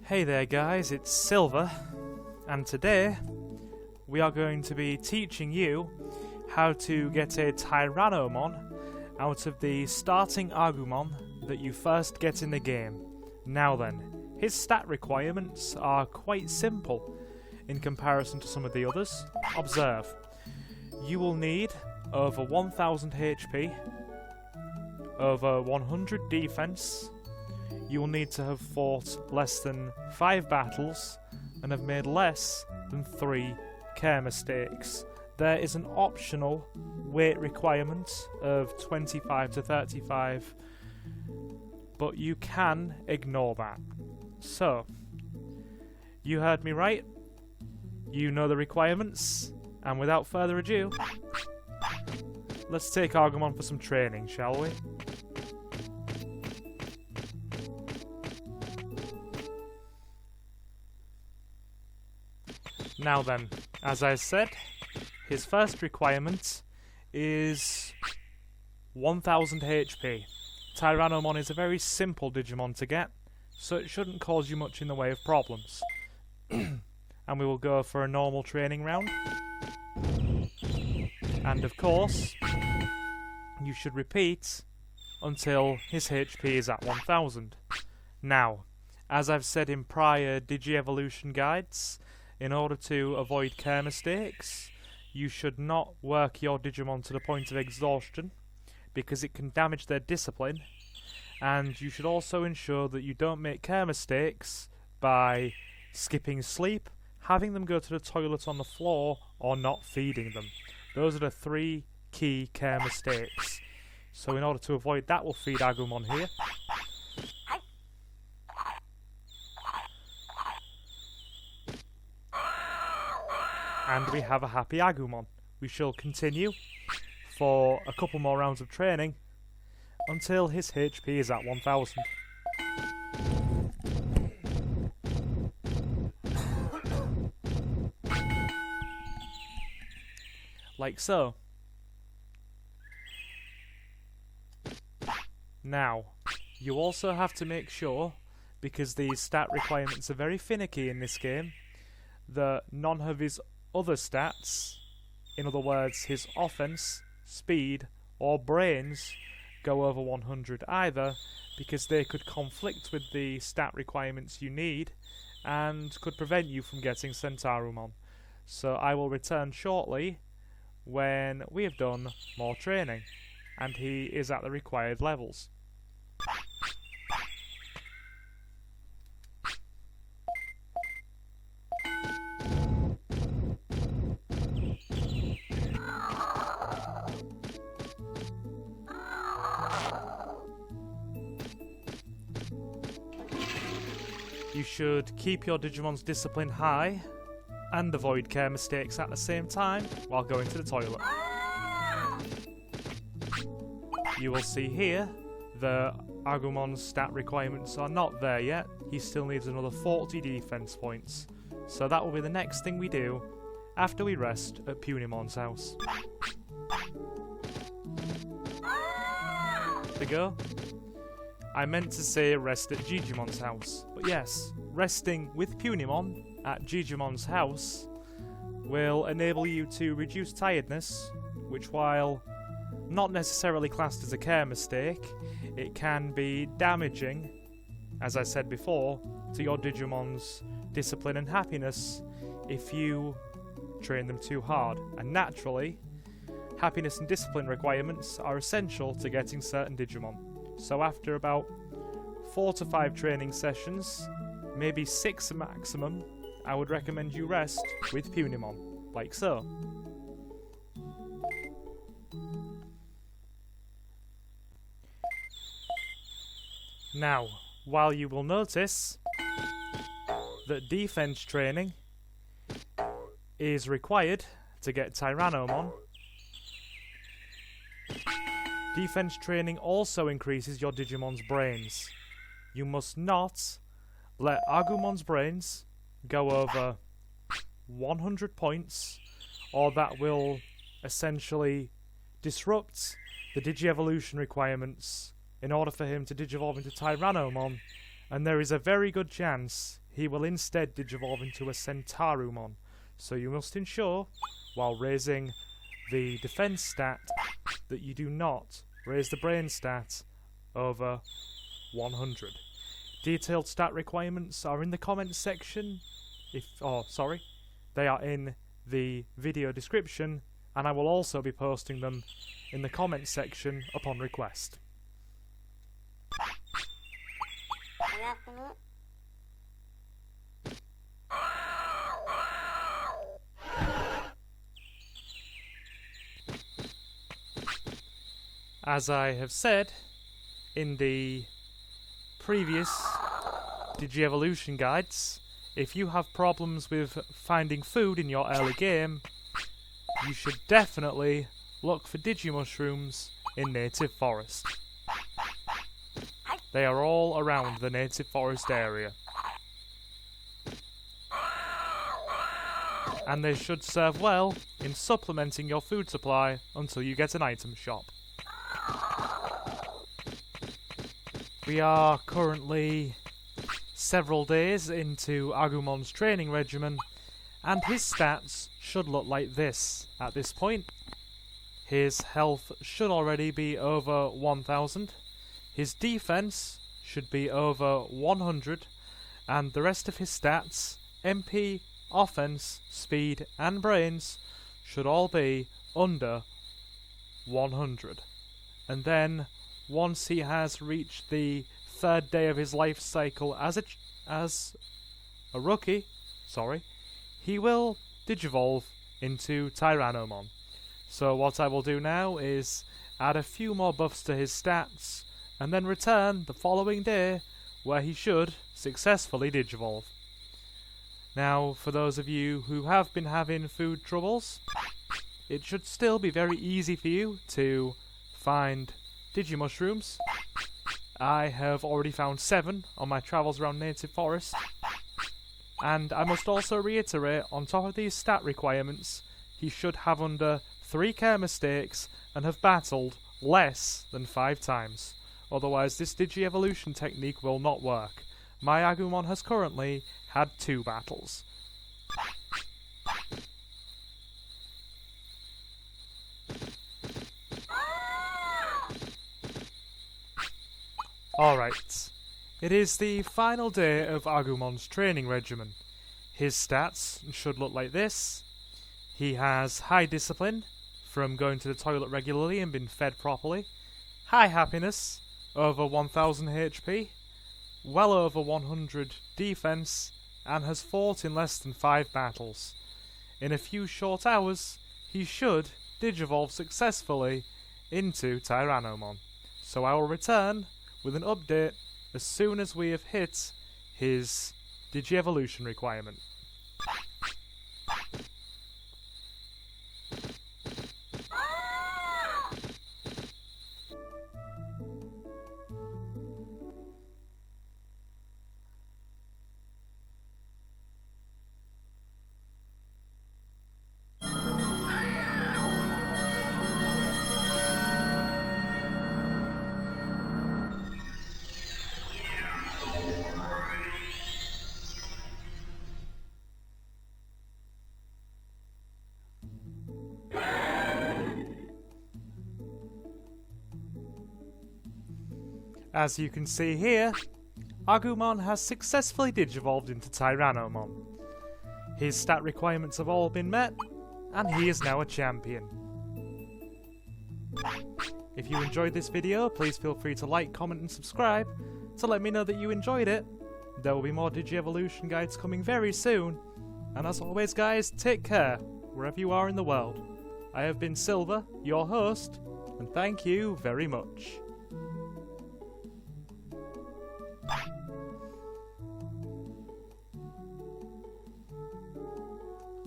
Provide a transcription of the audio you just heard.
Hey there guys, it's Silver, and today we are going to be teaching you how to get a Tyranomon out of the starting Agumon that you first get in the game. Now then, his stat requirements are quite simple in comparison to some of the others. Observe, you will need over 1000 HP, over 100 defense. You will need to have fought less than 5 battles and have made less than 3 care mistakes. There is an optional weight requirement of 25 to 35, but you can ignore that. So, you heard me right, you know the requirements, and without further ado, let's take Agumon for some training, shall we? Now then, as I said, his first requirement is 1000 HP. Tyranomon is a very simple Digimon to get, so it shouldn't cause you much in the way of problems. And we will go for a normal training round. And of course, you should repeat until his HP is at 1000. Now, as I've said in prior Digivolution guides, in order to avoid care mistakes, you should not work your Digimon to the point of exhaustion, because it can damage their discipline, and you should also ensure that you don't make care mistakes by skipping sleep, having them go to the toilet on the floor, or not feeding them. Those are the 3 key care mistakes. So in order to avoid that, we'll feed Agumon here. And we have a happy Agumon. We shall continue for a couple more rounds of training until his HP is at 1000. Like so. Now, you also have to make sure, because these stat requirements are very finicky in this game, that none of his other stats, in other words his offense, speed or brains, go over 100 either, because they could conflict with the stat requirements you need and could prevent you from getting Centarumon. So I will return shortly when we have done more training and he is at the required levels. You should keep your Digimon's discipline high and avoid care mistakes at the same time while going to the toilet. You will see here the Agumon's stat requirements are not there yet. He still needs another 40 defense points. So that will be the next thing we do after we rest at Punimon's house. There we go. I meant to say rest at Digimon's house, but yes, resting with Punimon at Digimon's house will enable you to reduce tiredness, which, while not necessarily classed as a care mistake, it can be damaging, as I said before, to your Digimon's discipline and happiness if you train them too hard. And naturally, happiness and discipline requirements are essential to getting certain Digimon. So after about 4 to 5 training sessions, maybe 6 maximum, I would recommend you rest with Punimon, like so. Now, while you will notice that defense training is required to get Tyranomon, defense training also increases your Digimon's brains. You must not let Agumon's brains go over 100 points, or that will essentially disrupt the Digievolution requirements in order for him to Digivolve into Tyranomon, and there is a very good chance he will instead digivolve into a Centarumon. So you must ensure, while raising the defense stat, that you do not raise the brain stat over 100. Detailed stat requirements are in the comments section. They are in the video description, and I will also be posting them in the comments section upon request. As I have said in the previous Digivolution guides, if you have problems with finding food in your early game, you should definitely look for Digimushrooms in native forest. They are all around the native forest area. And they should serve well in supplementing your food supply until you get an item shop. We are currently several days into Agumon's training regimen, and his stats should look like this at this point. His health should already be over 1000, his defense should be over 100, and the rest of his stats, MP, offense, speed and brains, should all be under 100. And then, once he has reached the 3rd day of his life cycle as a rookie, he will digivolve into Tyranomon. So what I will do now is add a few more buffs to his stats, and then return the following day, where he should successfully digivolve. Now, for those of you who have been having food troubles, it should still be very easy for you to find Digimushrooms. I have already found 7 on my travels around native forest. And I must also reiterate, on top of these stat requirements, he should have under 3 care mistakes and have battled less than 5 times. Otherwise this Digievolution technique will not work. My Agumon has currently had 2 battles. Alright, it is the final day of Agumon's training regimen. His stats should look like this. He has high discipline, from going to the toilet regularly and being fed properly. High happiness, over 1000 HP. Well over 100 defense, and has fought in less than 5 battles. In a few short hours, he should digivolve successfully into Tyranomon. So I will return with an update as soon as we have hit his Digievolution requirement. As you can see here, Agumon has successfully digivolved into Tyranomon. His stat requirements have all been met, and he is now a champion. If you enjoyed this video, please feel free to like, comment and subscribe to let me know that you enjoyed it. There will be more Digievolution guides coming very soon, and as always guys, take care wherever you are in the world. I have been Silver, your host, and thank you very much.